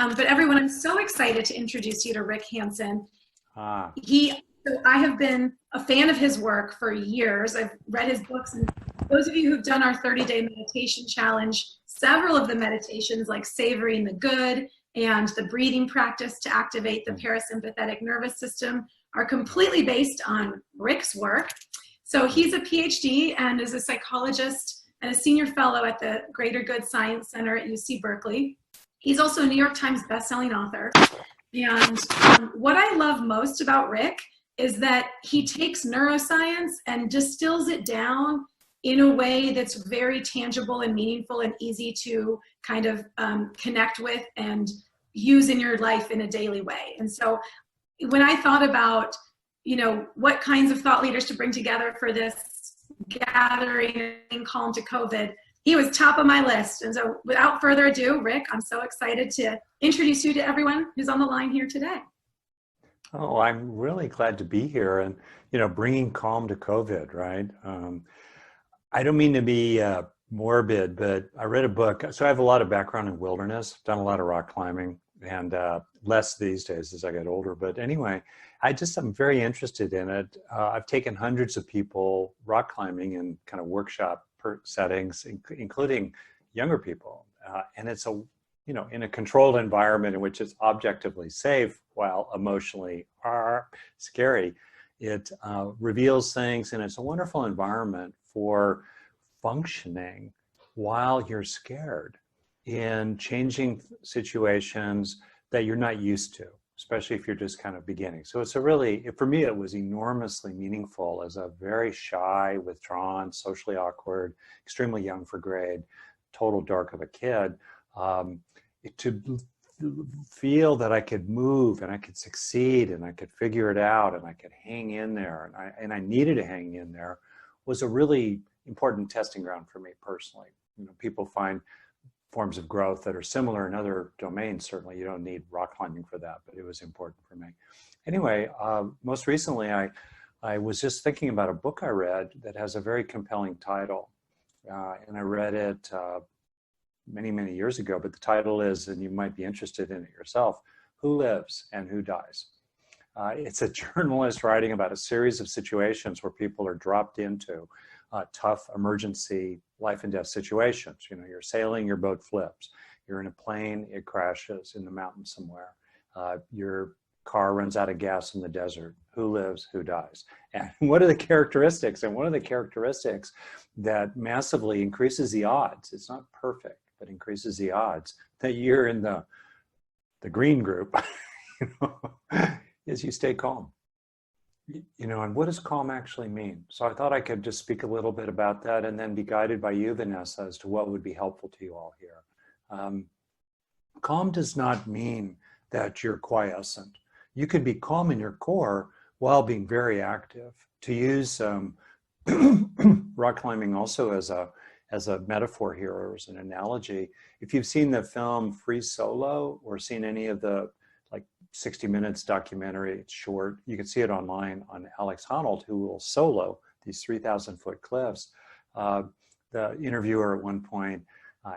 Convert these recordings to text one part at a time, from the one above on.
But everyone, I'm so excited to introduce you to Rick Hanson. Ah, So I have been a fan of his work for years. I've read his books, and those of you who've done our 30-day meditation challenge, several of the meditations like savoring the good and the breathing practice to activate the parasympathetic nervous system are completely based on Rick's work. So he's a PhD and is a psychologist and a senior fellow at the Greater Good Science Center at UC Berkeley. He's also a New York Times bestselling author. And what I love most about Rick is that he takes neuroscience and distills it down in a way that's very tangible and meaningful and easy to kind of connect with and use in your life in a daily way. And so when I thought about, what kinds of thought leaders to bring together for this gathering and Calm to COVID, he was top of my list. And so without further ado, Rick, I'm so excited to introduce you to everyone who's on the line here today. oh, I'm really glad to be here and, bringing calm to COVID, right? I don't mean to be morbid, but I read a book. So I have a lot of background in wilderness, done a lot of rock climbing and less these days as I get older. But anyway, I'm very interested in it. I've taken hundreds of people rock climbing in kind of workshop settings, including younger people. And it's in a controlled environment in which it's objectively safe while emotionally scary. It reveals things, and it's a wonderful environment for functioning while you're scared in changing situations that you're not used to, especially if you're just kind of beginning. So for me, it was enormously meaningful as a very shy, withdrawn, socially awkward, extremely young for grade, total dark of a kid, to feel that I could move and I could succeed and I could figure it out and I could hang in there and I needed to hang in there was a really important testing ground for me personally. People find forms of growth that are similar in other domains. Certainly you don't need rock climbing for that, but it was important for me. Anyway, most recently I was just thinking about a book I read that has a very compelling title. And I read it many, many years ago, but the title is, and you might be interested in it yourself, Who Lives and Who Dies? It's a journalist writing about a series of situations where people are dropped into tough emergency life and death situations. You're sailing, your boat flips. You're in a plane, it crashes in the mountains somewhere. Your car runs out of gas in the desert. Who lives, who dies? And what are the characteristics? And one of the characteristics that massively increases the odds, it's not perfect, but increases the odds that you're in the green group, is you stay calm. And what does calm actually mean? So I thought I could just speak a little bit about that and then be guided by you, Vanessa, as to what would be helpful to you all here. Calm does not mean that you're quiescent. You can be calm in your core while being very active. To use rock climbing also as a metaphor here, or as an analogy, if you've seen the film Free Solo or seen any of the 60 Minutes documentary, it's short. You can see it online on Alex Honnold, who will solo these 3,000-foot cliffs. The interviewer at one point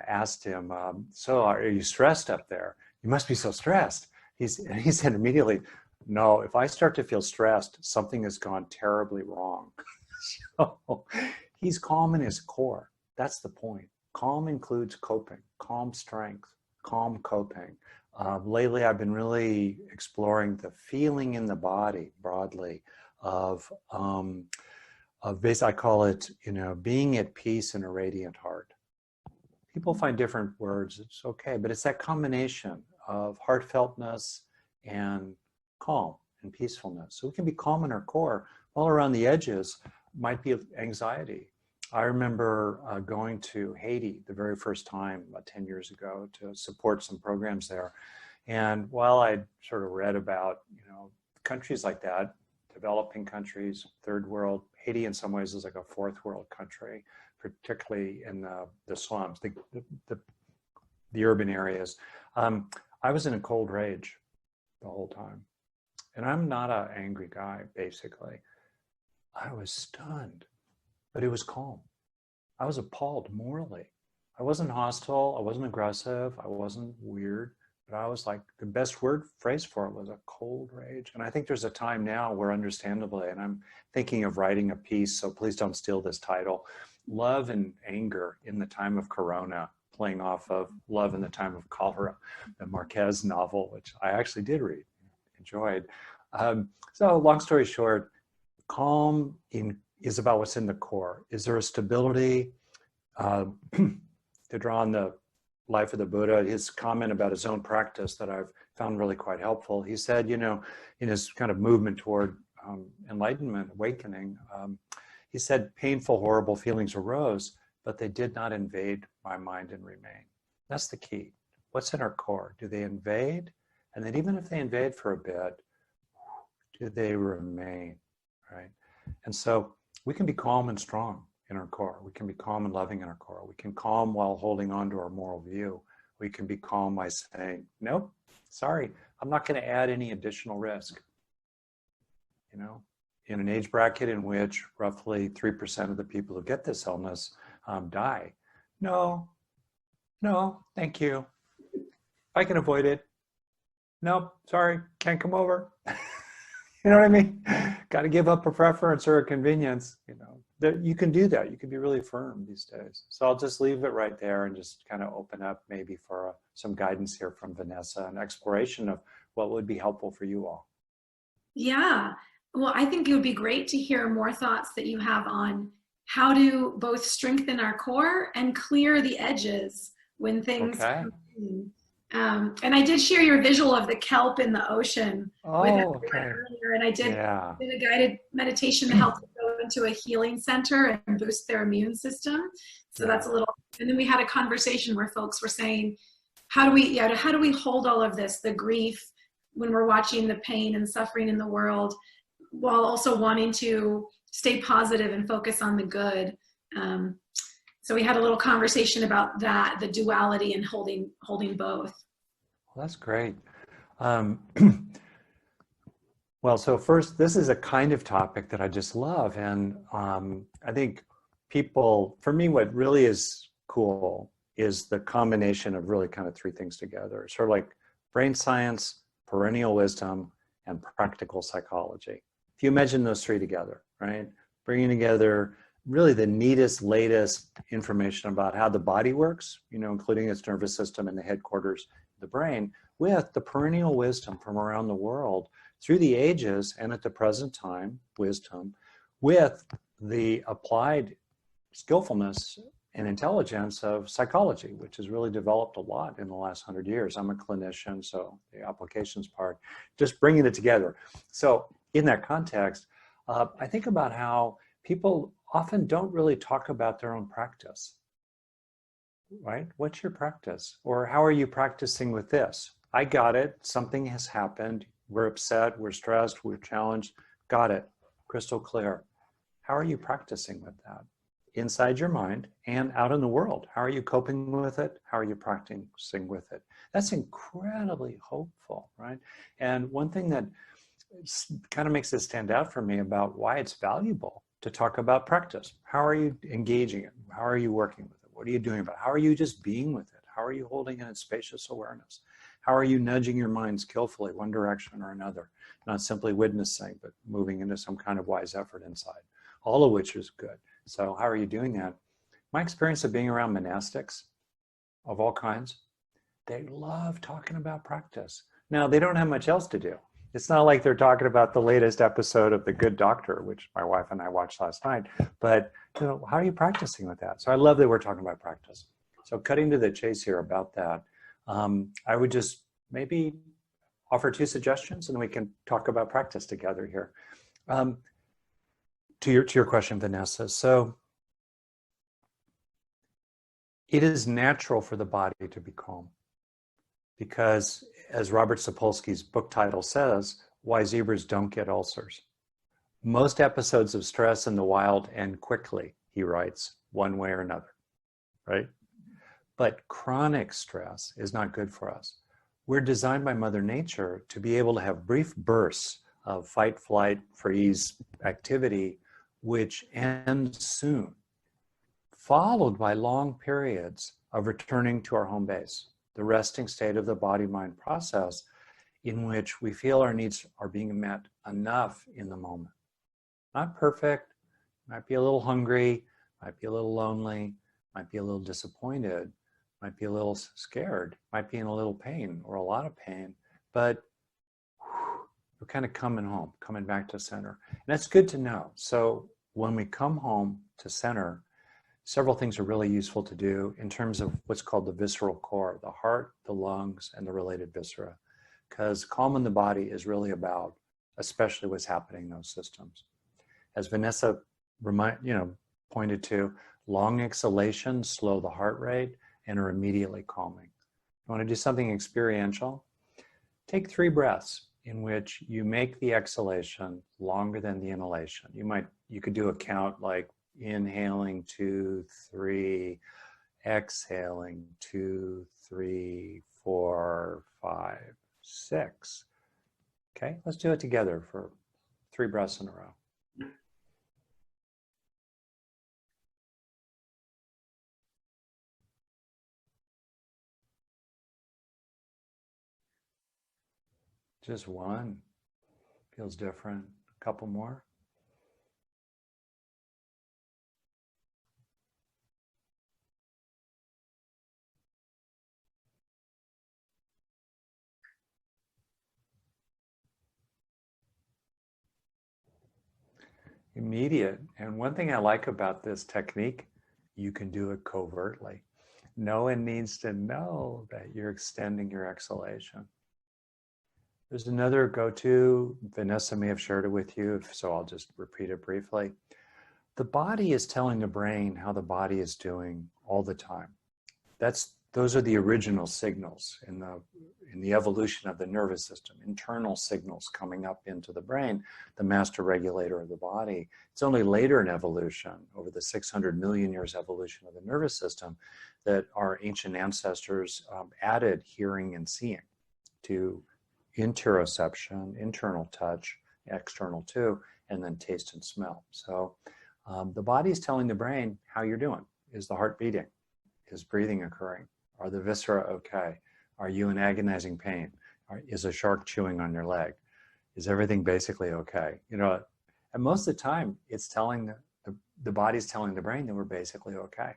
asked him, so are you stressed up there? You must be so stressed. He said immediately, no, if I start to feel stressed, something has gone terribly wrong. So he's calm in his core. That's the point. Calm includes coping, calm strength, calm coping. Lately, I've been really exploring the feeling in the body broadly of basically, I call it, being at peace in a radiant heart. People find different words, it's okay, but it's that combination of heartfeltness and calm and peacefulness. So we can be calm in our core, while around the edges might be anxiety. I remember going to Haiti the very first time about 10 years ago to support some programs there. And while I'd sort of read about, countries like that, developing countries, third world, Haiti in some ways is like a fourth world country, particularly in the slums, the urban areas. I was in a cold rage the whole time. And I'm not an angry guy, basically. I was stunned. But it was calm. I was appalled morally. I wasn't hostile. I wasn't aggressive. I wasn't weird. but I was like, the best word phrase for it was a cold rage. And I think there's a time now where, understandably, and I'm thinking of writing a piece, so please don't steal this title, Love and Anger in the Time of Corona, playing off of Love in the Time of Cholera, the Marquez novel, which I actually did read, enjoyed. So long story short, calm is about what's in the core. Is there a stability? To draw on the life of the Buddha, his comment about his own practice that I've found really quite helpful. He said, you know, in his kind of movement toward enlightenment, awakening, he said, painful, horrible feelings arose, but they did not invade my mind and remain. That's the key. What's in our core? Do they invade? And then even if they invade for a bit, do they remain, right? And so we can be calm and strong in our core. We can be calm and loving in our core. We can calm while holding on to our moral view. We can be calm by saying, nope, sorry, I'm not going to add any additional risk. You know, in an age bracket in which roughly 3% of the people who get this illness die. No, thank you. I can avoid it. Nope, sorry, can't come over. You know what I mean? Got to give up a preference or a convenience. You know, you can do that. You can be really firm these days. So I'll just leave it right there and just kind of open up maybe for some guidance here from Vanessa, an exploration of what would be helpful for you all. Yeah. Well, I think it would be great to hear more thoughts that you have on how to both strengthen our core and clear the edges when things come in. And I did share your visual of the kelp in the ocean with everyone earlier, and I did a guided meditation to help them go into a healing center and boost their immune system. So that's a little, and then we had a conversation where folks were saying, how do we hold all of this, the grief, when we're watching the pain and suffering in the world, while also wanting to stay positive and focus on the good. So we had a little conversation about that, the duality and holding both. Well, that's great. Well, so first, this is a kind of topic that I just love. And I think people, for me, what really is cool is the combination of really kind of three things together. Sort of like brain science, perennial wisdom, and practical psychology. If you imagine those three together, right? Bringing together really the neatest, latest information about how the body works, you know, including its nervous system and the headquarters of the brain, with the perennial wisdom from around the world through the ages and at the present time, wisdom, with the applied skillfulness and intelligence of psychology, which has really developed a lot in the last 100 years. I'm a clinician, so the applications part, just bringing it together. So in that context, I think about how people often don't really talk about their own practice, right? What's your practice? Or how are you practicing with this? I got it, something has happened, we're upset, we're stressed, we're challenged, got it, crystal clear. How are you practicing with that? Inside your mind and out in the world. How are you coping with it? How are you practicing with it? That's incredibly hopeful, right? And one thing that kind of makes it stand out for me about why it's valuable to talk about practice. How are you engaging it? How are you working with it? What are you doing about it? How are you just being with it? How are you holding in its spacious awareness? How are you nudging your mind skillfully one direction or another? Not simply witnessing, but moving into some kind of wise effort inside, all of which is good. So how are you doing that? My experience of being around monastics of all kinds, they love talking about practice. Now, they don't have much else to do. It's not like they're talking about the latest episode of The Good Doctor, which my wife and I watched last night, but you know, how are you practicing with that? So I love that we're talking about practice. So cutting to the chase here about that, I would just maybe offer two suggestions and we can talk about practice together here. To your question, Vanessa. So it is natural for the body to be calm because, as Robert Sapolsky's book title says, why zebras don't get ulcers. Most episodes of stress in the wild end quickly, he writes, one way or another, right? But chronic stress is not good for us. We're designed by Mother Nature to be able to have brief bursts of fight, flight, freeze activity, which end soon, followed by long periods of returning to our home base. the resting state of the body-mind process in which we feel our needs are being met enough in the moment. Not perfect, might be a little hungry, might be a little lonely, might be a little disappointed, might be a little scared, might be in a little pain or a lot of pain, but we're kind of coming home, coming back to center. And that's good to know. So when we come home to center, several things are really useful to do in terms of what's called the visceral core, the heart, the lungs, and the related viscera. Because calm in the body is really about, especially what's happening in those systems. As Vanessa pointed to, long exhalations slow the heart rate and are immediately calming. You want to do something experiential? Take 3 breaths in which you make the exhalation longer than the inhalation. You could do a count like inhaling 2, 3, exhaling 2, 3, 4, 5, 6. Okay, let's do it together for 3 breaths in a row. Just 1. Feels different. A couple more. Immediate. And one thing I like about this technique, you can do it covertly. No one needs to know that you're extending your exhalation. There's another go-to, Vanessa may have shared it with you, so I'll just repeat it briefly. The body is telling the brain how the body is doing all the time. Those are the original signals in the evolution of the nervous system, internal signals coming up into the brain, the master regulator of the body. It's only later in evolution, over the 600 million years evolution of the nervous system, that our ancient ancestors added hearing and seeing to interoception, internal touch, external too, and then taste and smell. So the body is telling the brain how you're doing. Is the heart beating? Is breathing occurring? Are the viscera okay? Are you in agonizing pain? Is a shark chewing on your leg? Is everything basically okay? And most of the time, it's telling the body's telling the brain that we're basically okay.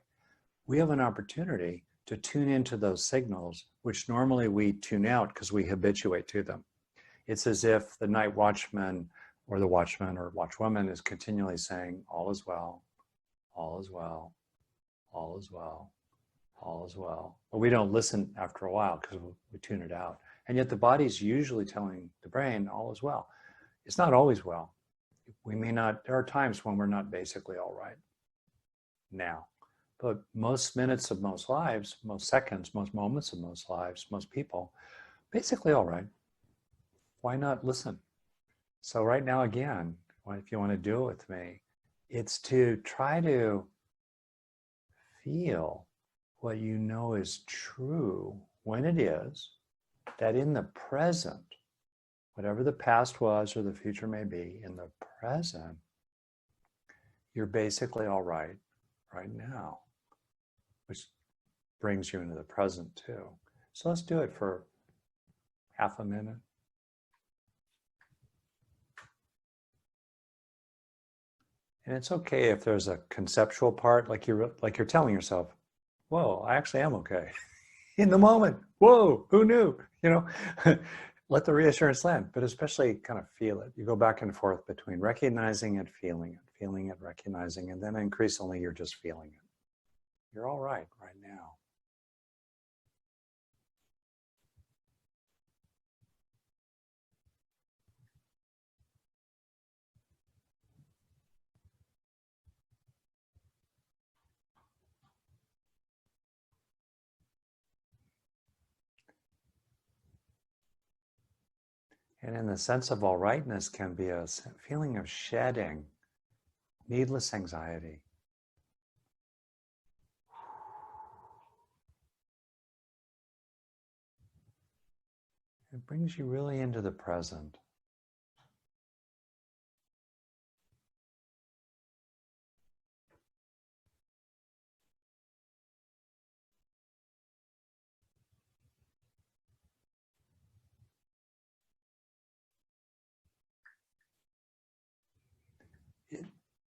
We have an opportunity to tune into those signals, which normally we tune out because we habituate to them. It's as if the night watchman or the watchman or watchwoman is continually saying, all is well, all is well, all is well, all is well. But we don't listen after a while because we tune it out. And yet the body's usually telling the brain, all is well. It's not always well. There are times when we're not basically all right now. But most minutes of most lives, most seconds, most moments of most lives, most people, basically all right. Why not listen? So right now, again, if you want to do it with me, it's to try to feel what you know is true when it is, that in the present, whatever the past was or the future may be, in the present, you're basically all right now, which brings you into the present too. So let's do it for half a minute. And it's okay if there's a conceptual part, like you're telling yourself, whoa, I actually am okay. In the moment, whoa, who knew? Let the reassurance land, but especially kind of feel it. You go back and forth between recognizing it, feeling it, recognizing, and then increasingly you're just feeling it. You're all right now. And in the sense of all rightness can be a feeling of shedding needless anxiety. It brings you really into the present.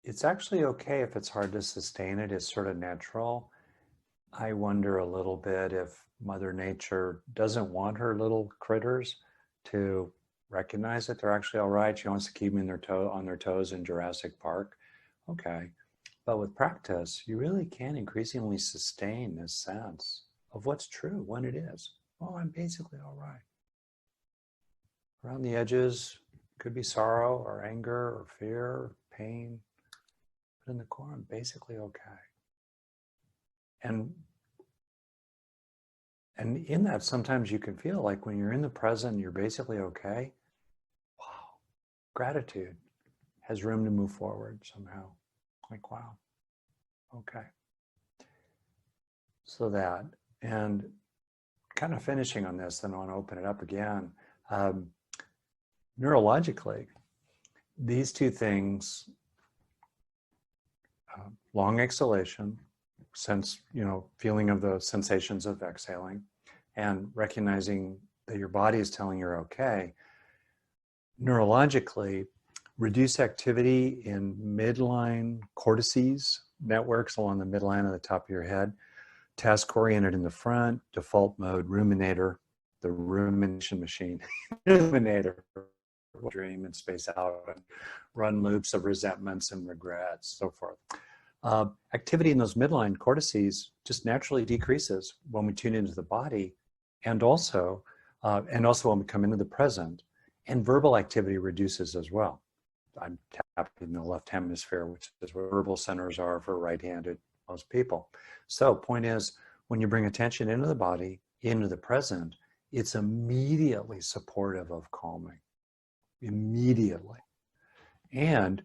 it's actually okay if it's hard to sustain it. It's sort of natural. I wonder a little bit if Mother Nature doesn't want her little critters to recognize that they're actually all right. She wants to keep them on their toes in Jurassic Park. Okay. But with practice, you really can increasingly sustain this sense of what's true when it is. Oh, I'm basically all right. Around the edges, could be sorrow or anger or fear or pain. But in the core, I'm basically okay. And in that, sometimes you can feel like when you're in the present, you're basically okay. Wow, gratitude has room to move forward somehow. Like, wow, okay. So that, and kind of finishing on this, then I want to open it up again. Neurologically, these two things, long exhalation, feeling of the sensations of exhaling, and recognizing that your body is telling you're okay, neurologically, reduce activity in midline cortices networks along the midline of the top of your head, task-oriented in the front, default mode, ruminator, the rumination machine, ruminator, dream and space out, and run loops of resentments and regrets, so forth. Activity in those midline cortices just naturally decreases when we tune into the body, and also when we come into the present, and verbal activity reduces as well. I'm tapping the left hemisphere, which is where verbal centers are for right-handed most people. So point is, when you bring attention into the body, into the present, it's immediately supportive of calming. Immediately. And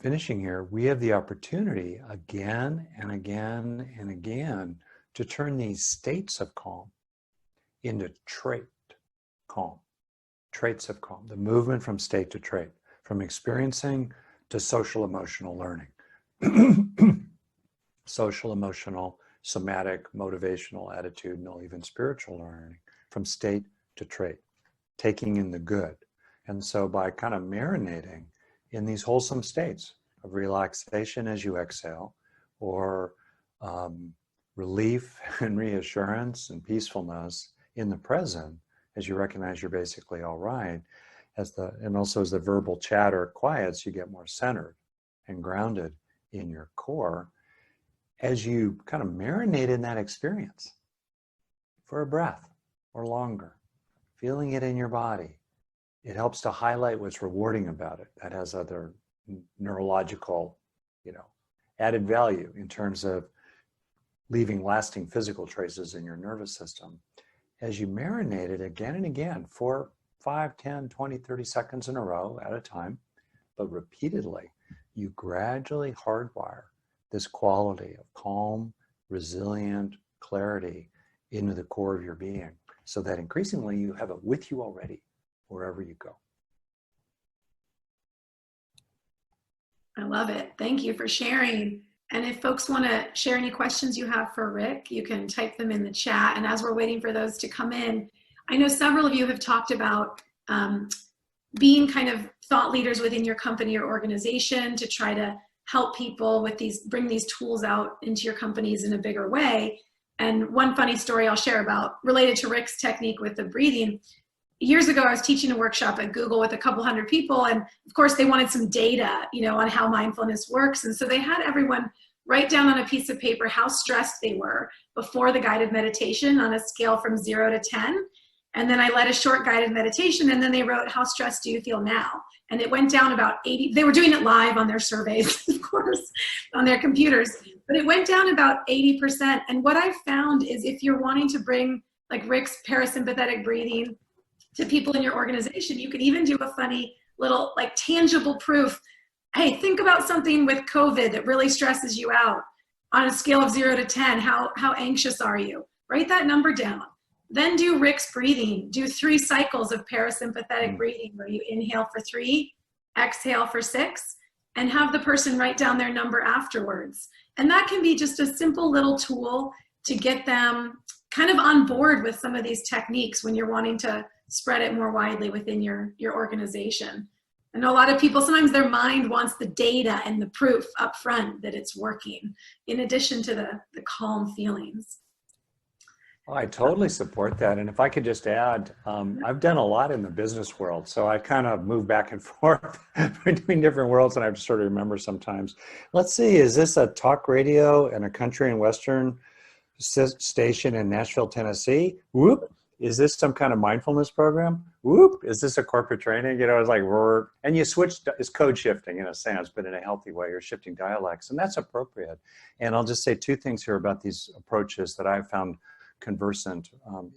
finishing here, we have the opportunity again and again and again to turn these states of calm into trait calm. Traits of calm, the movement from state to trait, from experiencing to social emotional learning. Social emotional, somatic, motivational, attitudinal, even spiritual learning, from state to trait, taking in the good. And so by kind of marinating in these wholesome states of relaxation as you exhale, or relief and reassurance and peacefulness in the present, as you recognize you're basically all right, and also as the verbal chatter quiets, you get more centered and grounded in your core as you kind of marinate in that experience for a breath or longer, feeling it in your body. It helps to highlight what's rewarding about it. That has other neurological, added value in terms of leaving lasting physical traces in your nervous system. As you marinate it again and again for 5, 10, 20, 30 seconds in a row at a time, but repeatedly, you gradually hardwire this quality of calm, resilient clarity into the core of your being, so that increasingly you have it with you already wherever you go. I love it. Thank you for sharing. And if folks want to share any questions you have for Rick, you can type them in the chat. And as we're waiting for those to come in, I know several of you have talked about being kind of thought leaders within your company or organization to try to help people with bring these tools out into your companies in a bigger way. And one funny story I'll share about related to Rick's technique with the breathing. Years ago, I was teaching a workshop at Google with a couple hundred people. And of course, they wanted some data, on how mindfulness works. And so they had everyone write down on a piece of paper how stressed they were before the guided meditation on a scale from 0 to 10. And then I led a short guided meditation, and then they wrote, how stressed do you feel now? And it went down about 80. They were doing it live on their surveys, of course, on their computers. But it went down about 80%. And what I found is if you're wanting to bring like Rick's parasympathetic breathing to people in your organization, you can even do a funny little like tangible proof. Hey, think about something with COVID that really stresses you out. On a scale of 0 to 10, how anxious are you? Write that number down. Then do Rick's breathing. Do 3 cycles of parasympathetic breathing where you inhale for 3, exhale for 6, and have the person write down their number afterwards. And that can be just a simple little tool to get them kind of on board with some of these techniques when you're wanting to spread it more widely within your organization. I know a lot of people, sometimes their mind wants the data and the proof up front that it's working, in addition to the calm feelings. Oh, I totally support that. And if I could just add, I've done a lot in the business world. So I kind of move back and forth between different worlds, and I have to sort of remember sometimes. Let's see, is this a talk radio and a country and western station in Nashville, Tennessee? Whoop. Is this some kind of mindfulness program? Whoop. Is this a corporate training? You know, it's like, and you switch, it's code shifting in a sense, but in a healthy way. You're shifting dialects, and that's appropriate. And I'll just say two things here about these approaches that I've found conversant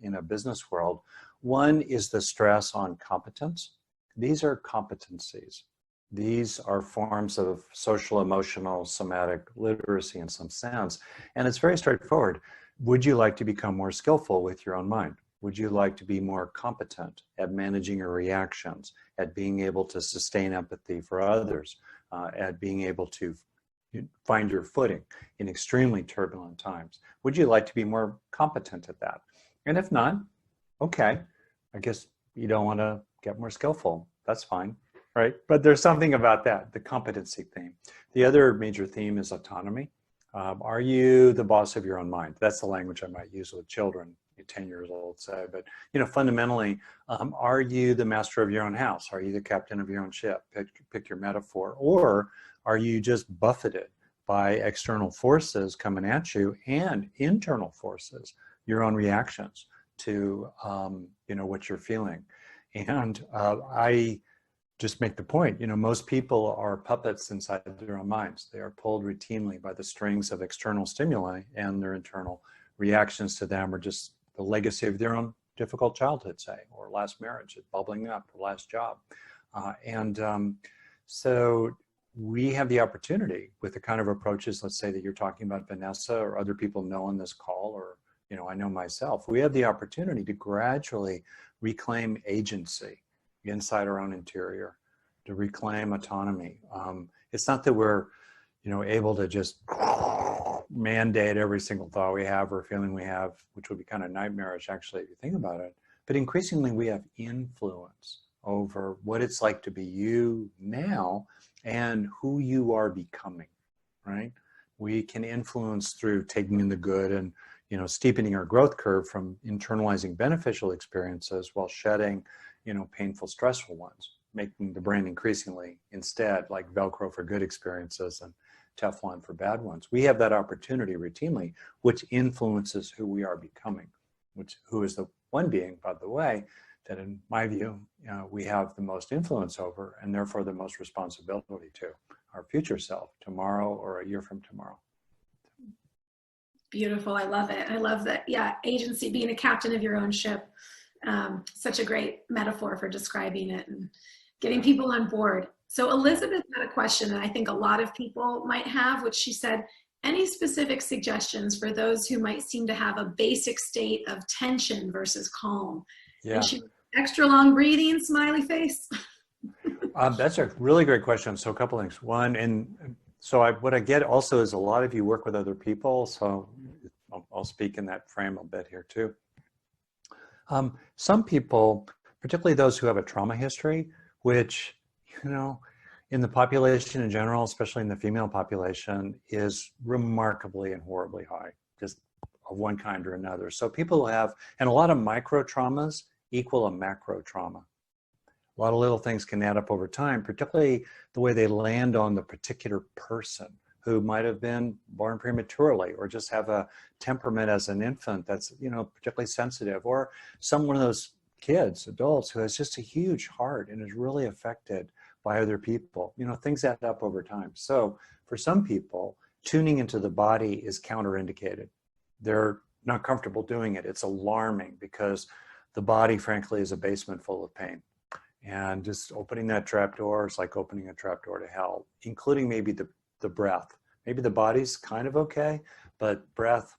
in a business world. One is the stress on competence. These are competencies. These are forms of social, emotional, somatic literacy in some sense. And it's very straightforward. Would you like to become more skillful with your own mind? Would you like to be more competent at managing your reactions, at being able to sustain empathy for others, at being able to find your footing in extremely turbulent times? Would you like to be more competent at that? And if not, okay, I guess you don't want to get more skillful. That's fine, right? But there's something about that, the competency theme. The other major theme is autonomy. Are you the boss of your own mind? That's the language I might use with children, 10 years old, say. But fundamentally, are you the master of your own house? Are you the captain of your own ship? Pick your metaphor. Or are you just buffeted by external forces coming at you and internal forces, your own reactions to what you're feeling? And I just make the point, most people are puppets inside their own minds. They are pulled routinely by the strings of external stimuli, and their internal reactions to them are just the legacy of their own difficult childhood, say, or last marriage, bubbling up, or last job. So we have the opportunity with the kind of approaches, let's say, that you're talking about, Vanessa, or other people know on this call, or I know myself, we have the opportunity to gradually reclaim agency inside our own interior, to reclaim autonomy. It's not that we're able to just mandate every single thought we have or feeling we have, which would be kind of nightmarish, actually, if you think about it. But increasingly, we have influence over what it's like to be you now and who you are becoming, right? We can influence through taking in the good and, steepening our growth curve from internalizing beneficial experiences while shedding, painful, stressful ones, making the brain increasingly instead like Velcro for good experiences and Teflon for bad ones. We have that opportunity routinely, which influences who we are becoming, who is the one being, by the way, that in my view, we have the most influence over, and therefore the most responsibility to our future self, tomorrow or a year from tomorrow. Beautiful. I love it. I love that. Yeah. Agency, being a captain of your own ship. Such a great metaphor for describing it and getting people on board. So Elizabeth had a question that I think a lot of people might have, which she said, any specific suggestions for those who might seem to have a basic state of tension versus calm? Yeah. And she, extra long breathing, smiley face. That's a really great question. So a couple things. One, and so what I get also is a lot of you work with other people. So I'll speak in that frame a bit here too. Some people, particularly those who have a trauma history, which, in the population in general, especially in the female population, is remarkably and horribly high, just of one kind or another. So people who have, and a lot of micro traumas equal a macro trauma. A lot of little things can add up over time, particularly the way they land on the particular person who might have been born prematurely or just have a temperament as an infant that's, particularly sensitive, or one of those kids, adults, who has just a huge heart and is really affected by other people. Things add up over time. So for some people, tuning into the body is counterindicated. They're not comfortable doing it. It's alarming because the body, frankly, is a basement full of pain. And just opening that trap door is like opening a trap door to hell, including maybe the breath. Maybe the body's kind of okay, but breath,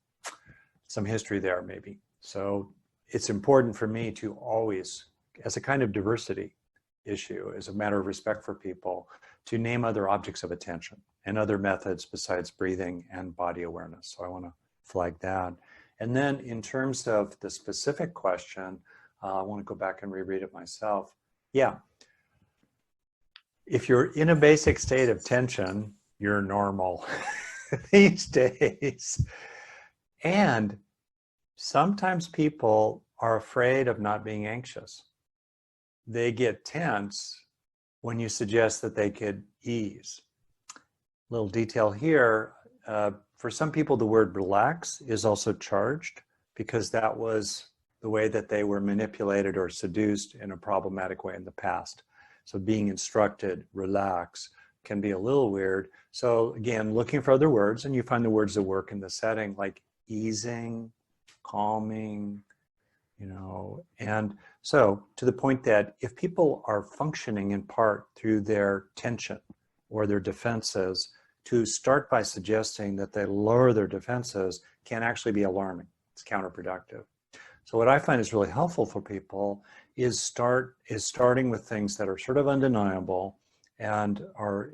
some history there maybe. So it's important for me to always, as a kind of diversity issue, as a matter of respect for people, to name other objects of attention and other methods besides breathing and body awareness. So I want to flag that. And then in terms of the specific question, I want to go back and reread it myself. Yeah. if you're in a basic state of tension, you're normal these days. And sometimes people are afraid of not being anxious. They get tense when you suggest that they could ease. Little detail here, for some people the word relax is also charged because that was the way that they were manipulated or seduced in a problematic way in the past. So being instructed, relax, can be a little weird. So again, looking for other words, and you find the words that work in the setting, like easing, calming, and so to the point that if people are functioning in part through their tension or their defenses, to start by suggesting that they lower their defenses can actually be alarming. It's counterproductive. So what I find is really helpful for people is starting with things that are sort of undeniable and are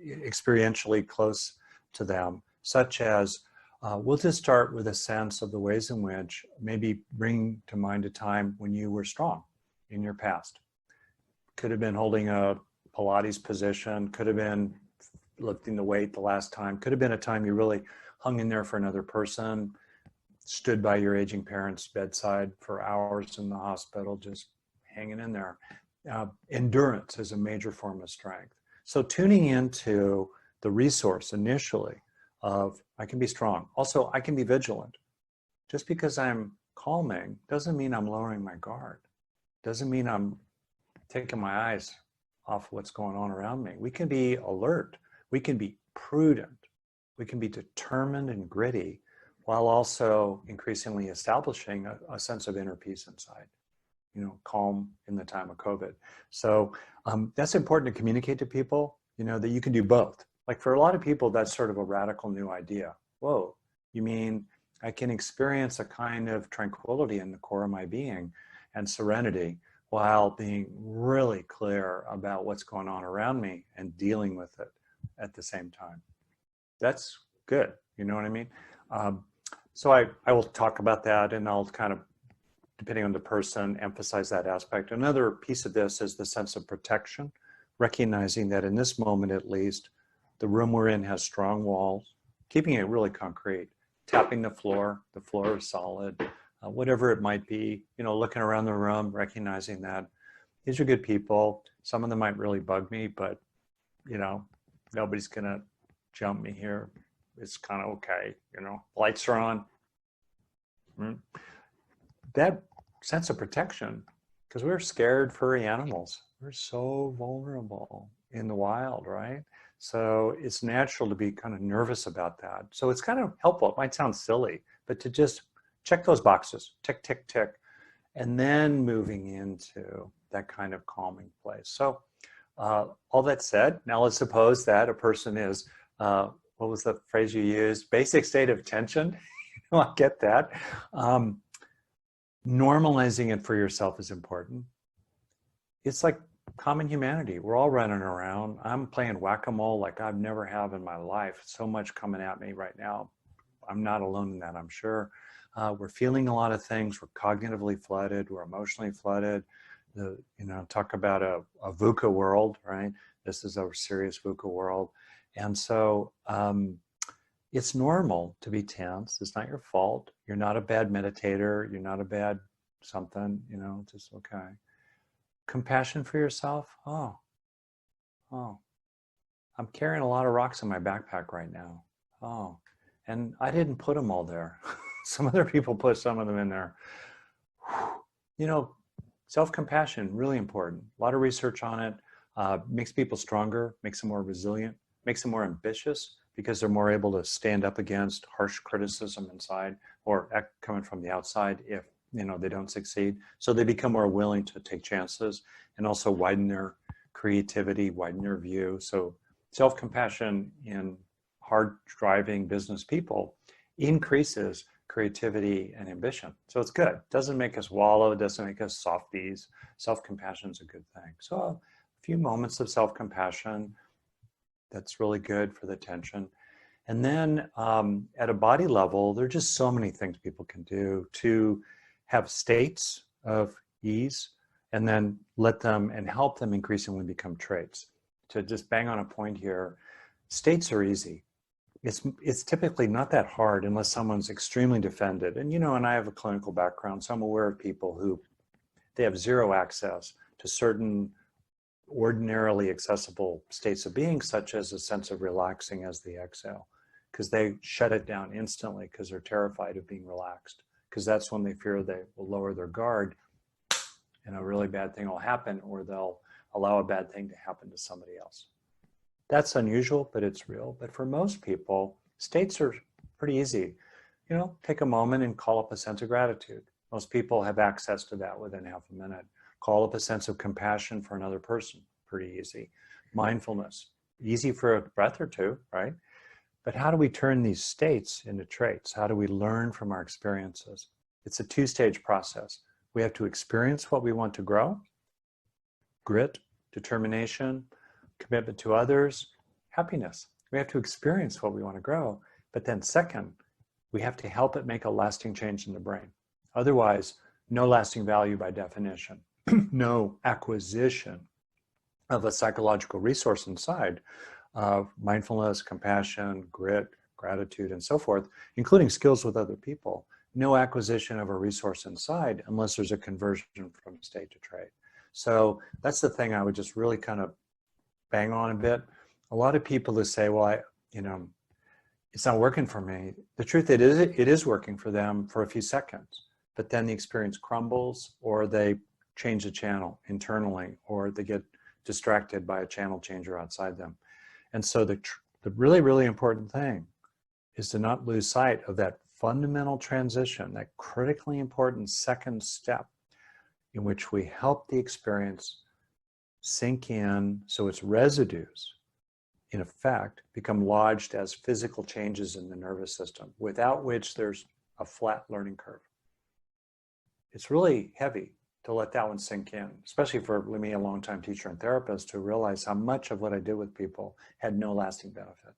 experientially close to them, such as we'll just start with a sense of the ways in which maybe bring to mind a time when you were strong in your past. Could have been holding a Pilates position, could have been lifting the weight the last time, could have been a time you really hung in there for another person, stood by your aging parents' bedside for hours in the hospital, just hanging in there. Endurance is a major form of strength. So tuning into the resource initially of I can be strong. Also, I can be vigilant. Just because I'm calming doesn't mean I'm lowering my guard. Doesn't mean I'm taking my eyes off what's going on around me. We can be alert. We can be prudent. We can be determined and gritty while also increasingly establishing a sense of inner peace inside, calm in the time of COVID. So that's important to communicate to people, that you can do both. Like for a lot of people, that's sort of a radical new idea. Whoa, you mean I can experience a kind of tranquility in the core of my being and serenity while being really clear about what's going on around me and dealing with it at the same time. That's good, you know what I mean? So I will talk about that, and I'll kind of, depending on the person, emphasize that aspect. Another piece of this is the sense of protection, recognizing that in this moment at least, the room we're in has strong walls, keeping it really concrete, tapping the floor is solid, whatever it might be, looking around the room, recognizing that these are good people. Some of them might really bug me, but, nobody's gonna jump me here. It's kind of okay, lights are on. That sense of protection, because we're scared furry animals. We're so vulnerable in the wild, right? So it's natural to be kind of nervous about that. So it's kind of helpful. It might sound silly, but to just check those boxes, tick, tick, tick, and then moving into that kind of calming place. So all that said, now let's suppose that a person is, what was the phrase you used? Basic state of tension. I get that. Normalizing it for yourself is important. It's like common humanity. We're all running around. I'm playing whack-a-mole like I've never have in my life. So much coming at me right now. I'm not alone in that, I'm sure. We're feeling a lot of things. We're cognitively flooded. We're emotionally flooded. Talk about a VUCA world, right? This is a serious VUCA world. And so it's normal to be tense. It's not your fault. You're not a bad meditator. You're not a bad something, just okay. Compassion for yourself. Oh, I'm carrying a lot of rocks in my backpack right now. Oh, and I didn't put them all there. Some other people put some of them in there. Self-compassion, really important. A lot of research on it. Makes people stronger, makes them more resilient, makes them more ambitious because they're more able to stand up against harsh criticism inside or coming from the outside if they don't succeed. So they become more willing to take chances and also widen their creativity, widen their view. So self-compassion in hard driving business people increases creativity and ambition. So it's good. It doesn't make us wallow. It doesn't make us softies. Self-compassion is a good thing. So a few moments of self-compassion, that's really good for the tension. And then at a body level, there are just so many things people can do to have states of ease and then let them and help them increasingly become traits. to just bang on a point here, states are easy. It's typically not that hard unless someone's extremely defended. And, and I have a clinical background, so I'm aware of people who they have zero access to certain ordinarily accessible states of being, such as a sense of relaxing as they exhale, because they shut it down instantly because they're terrified of being relaxed, because that's when they fear they will lower their guard and a really bad thing will happen, or they'll allow a bad thing to happen to somebody else. That's unusual, but it's real. But for most people, states are pretty easy. Take a moment and call up a sense of gratitude. Most people have access to that within half a minute. Call up a sense of compassion for another person, pretty easy. Mindfulness, easy for a breath or two, right? But how do we turn these states into traits? How do we learn from our experiences? It's a two-stage process. We have to experience what we want to grow, grit, determination, commitment to others, happiness. We have to experience what we want to grow. But then second, we have to help it make a lasting change in the brain. Otherwise, no lasting value by definition, no acquisition of a psychological resource inside of mindfulness, compassion, grit, gratitude, and so forth, including skills with other people. No acquisition of a resource inside unless there's a conversion from state to trait. So that's the thing I would just really kind of bang on a bit. A lot of people who say, well, it's not working for me. The truth it is working for them for a few seconds, but then the experience crumbles, or they change the channel internally, or they get distracted by a channel changer outside them. And so the really, really important thing is to not lose sight of that fundamental transition, that critically important second step in which we help the experience sink in so its residues, in effect, become lodged as physical changes in the nervous system, without which there's a flat learning curve. It's really heavy to let that one sink in, especially for me, a longtime teacher and therapist, to realize how much of what I did with people had no lasting benefit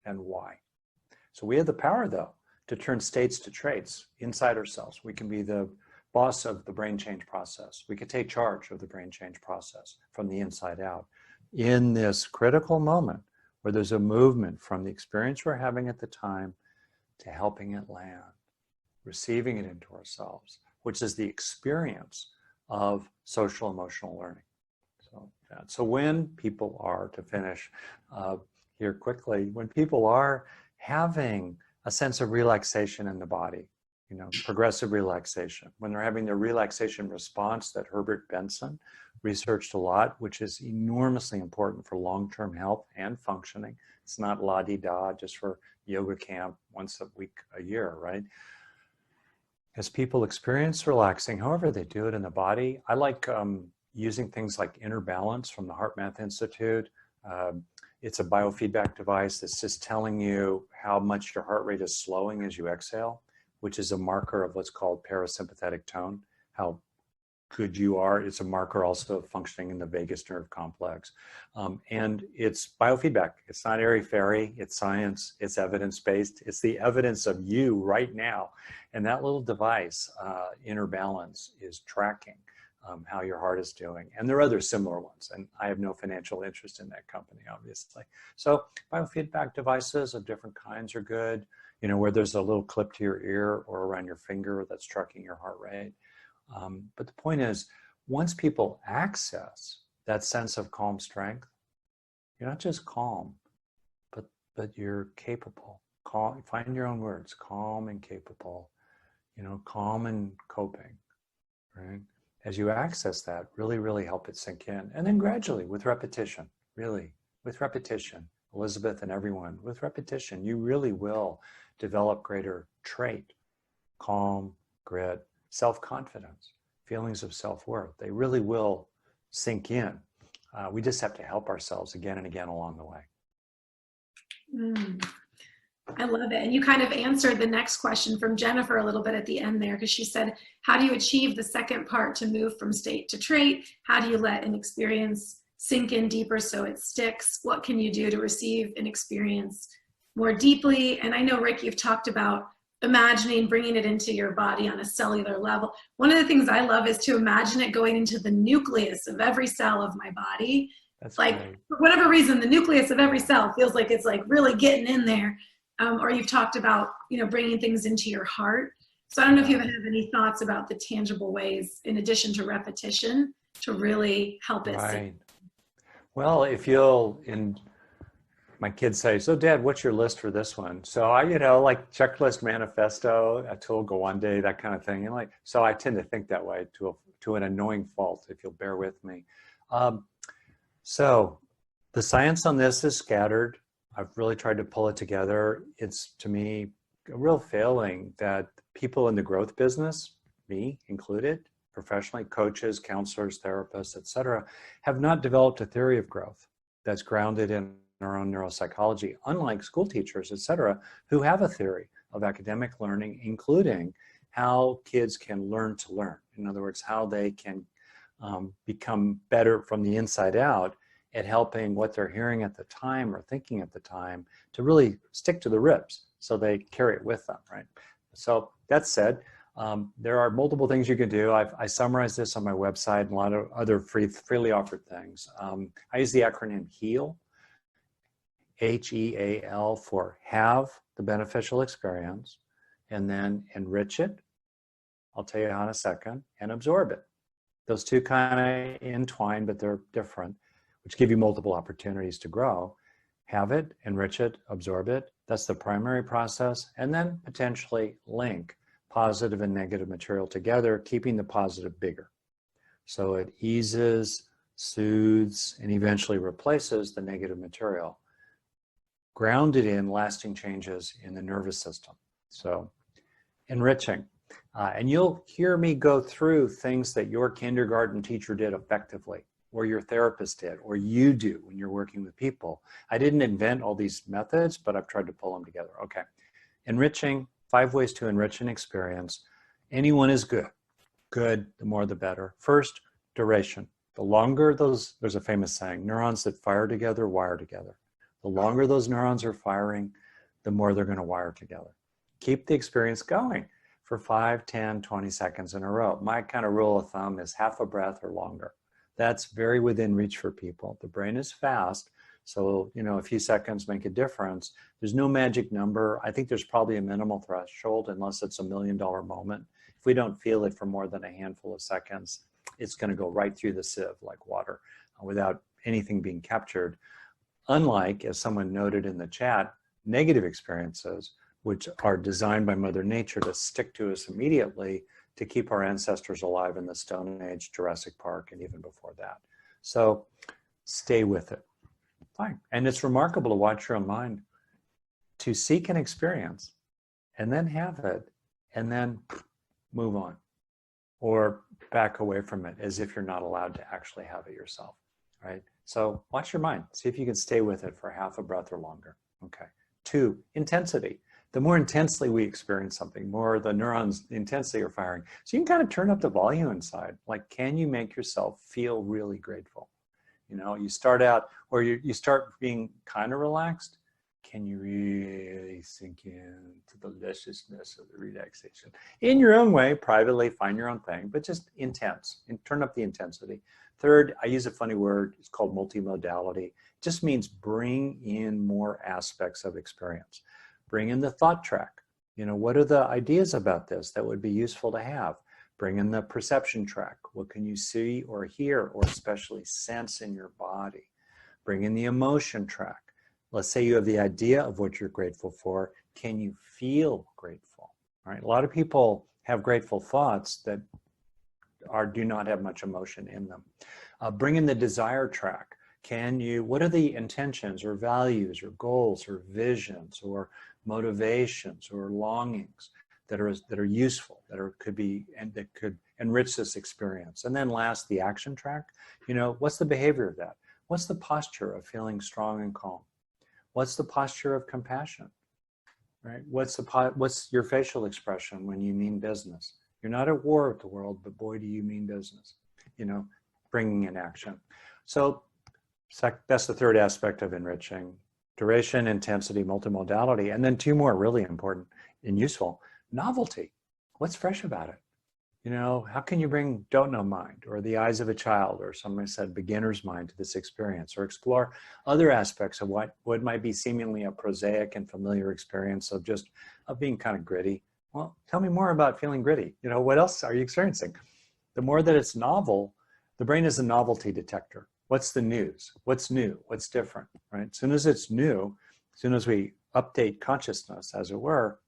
and why. So we have the power, though, to turn states to traits inside ourselves. We can be the boss of the brain change process. We could take charge of the brain change process from the inside out in this critical moment where there's a movement from the experience we're having at the time to helping it land, receiving it into ourselves, which is the experience of social emotional learning. So when people are, to finish here quickly, when people are having a sense of relaxation in the body, progressive relaxation, when they're having their relaxation response that Herbert Benson researched a lot, which is enormously important for long-term health and functioning. It's not la-di-da just for yoga camp once a week, a year, right? As people experience relaxing, however they do it in the body, I like using things like Inner Balance from the HeartMath Institute. It's a biofeedback device that's just telling you how much your heart rate is slowing as you exhale, which is a marker of what's called parasympathetic tone, how good you are. It's a marker also of functioning in the vagus nerve complex. And it's biofeedback. It's not airy-fairy, it's science, it's evidence-based. It's the evidence of you right now. And that little device, Inner Balance, is tracking how your heart is doing. And there are other similar ones, and I have no financial interest in that company, obviously. So biofeedback devices of different kinds are good, where there's a little clip to your ear or around your finger that's tracking your heart rate. But the point is, once people access that sense of calm strength, you're not just calm, but you're capable. Calm, find your own words, calm and capable, calm and coping, right? As you access that, really, really help it sink in. And then gradually, with repetition, really, with repetition, Elizabeth and everyone, with repetition, you really will develop greater trait, calm, grit, self-confidence, feelings of self-worth. They really will sink in. We just have to help ourselves again and again along the way. I love it. And you kind of answered the next question from Jennifer a little bit at the end there, because she said, how do you achieve the second part to move from state to trait? How do you let an experience sink in deeper so it sticks? What can you do to receive an experience more deeply? And I know, Rick, you've talked about imagining bringing it into your body on a cellular level. One of the things I love is to imagine it going into the nucleus of every cell of my body That's like great. for whatever reason, the nucleus of every cell feels like it's like really getting in there. Or you've talked about, bringing things into your heart. So I don't know if you have any thoughts about the tangible ways, in addition to repetition, to really help it sink. Right. Well, my kids say, so Dad, what's your list for this one? So I, like checklist, manifesto, a tool, go one day, that kind of thing. And so I tend to think that way to an annoying fault, if you'll bear with me. So the science on this is scattered. I've really tried to pull it together. It's, to me, a real failing that people in the growth business, me included, professionally, coaches, counselors, therapists, et cetera, have not developed a theory of growth that's grounded in our own neuropsychology, unlike school teachers, et cetera, who have a theory of academic learning, including how kids can learn to learn. In other words, how they can become better from the inside out at helping what they're hearing at the time or thinking at the time to really stick to the ribs so they carry it with them, right? So that said, there are multiple things you can do. I summarize this on my website and a lot of other freely offered things. I use the acronym HEAL, HEAL, for have the beneficial experience, and then enrich it. I'll tell you how in a second, and absorb it. Those two kind of entwine, but they're different, which give you multiple opportunities to grow. Have it, enrich it, absorb it. That's the primary process. And then potentially link positive and negative material together, keeping the positive bigger. So it eases, soothes, and eventually replaces the negative material, grounded in lasting changes in the nervous system. So enriching. And you'll hear me go through things that your kindergarten teacher did effectively, or your therapist did, or you do when you're working with people. I didn't invent all these methods, but I've tried to pull them together. Okay. Enriching, 5 ways to enrich an experience. Anyone is good. Good, the more the better. First, duration. The longer those, there's a famous saying, neurons that fire together, wire together. The longer those neurons are firing, the more they're going to wire together. Keep the experience going for 5, 10, 20 seconds in a row. My kind of rule of thumb is half a breath or longer. That's very within reach for people. The brain is fast, so a few seconds make a difference. There's no magic number. I think there's probably a minimal threshold, unless it's $1 million moment. If we don't feel it for more than a handful of seconds, it's going to go right through the sieve like water without anything being captured. Unlike, as someone noted in the chat, negative experiences, which are designed by Mother Nature to stick to us immediately to keep our ancestors alive in the Stone Age, Jurassic Park, and even before that. So stay with it. Fine. And it's remarkable to watch your own mind, to seek an experience and then have it and then move on or back away from it as if you're not allowed to actually have it yourself, right? So watch your mind. See if you can stay with it for half a breath or longer. Okay. 2, intensity. The more intensely we experience something, more the neurons intensely are firing. So you can kind of turn up the volume inside. Like, can you make yourself feel really grateful? You start out, or you start being kind of relaxed. Can you really sink into the deliciousness of the relaxation? In your own way, privately, find your own thing, but just intense, and turn up the intensity. 3rd, I use a funny word, it's called multimodality. It just means bring in more aspects of experience. Bring in the thought track. What are the ideas about this that would be useful to have? Bring in the perception track. What can you see or hear or especially sense in your body? Bring in the emotion track. Let's say you have the idea of what you're grateful for. Can you feel grateful? All right. A lot of people have grateful thoughts that do not have much emotion in them. Bring in the desire track. What are the intentions or values or goals or visions or motivations or longings that are useful, that could enrich this experience? And then last, the action track. What's the behavior of that? What's the posture of feeling strong and calm? What's the posture of compassion? Right? What's your facial expression when you mean business? You're not at war with the world, but boy, do you mean business. Bringing in action. So that's the 3rd aspect of enriching. Duration, intensity, multimodality, and then 2 more really important and useful. Novelty. What's fresh about it? You know, how can you bring don't know mind or the eyes of a child, or somebody said beginner's mind, to this experience, or explore other aspects of what might be seemingly a prosaic and familiar experience of just of being kind of gritty. Well, tell me more about feeling gritty. You know, what else are you experiencing? The more that it's novel, the brain is a novelty detector. What's the news? What's new? What's different, right? As soon as it's new, as soon as we update consciousness, as it were,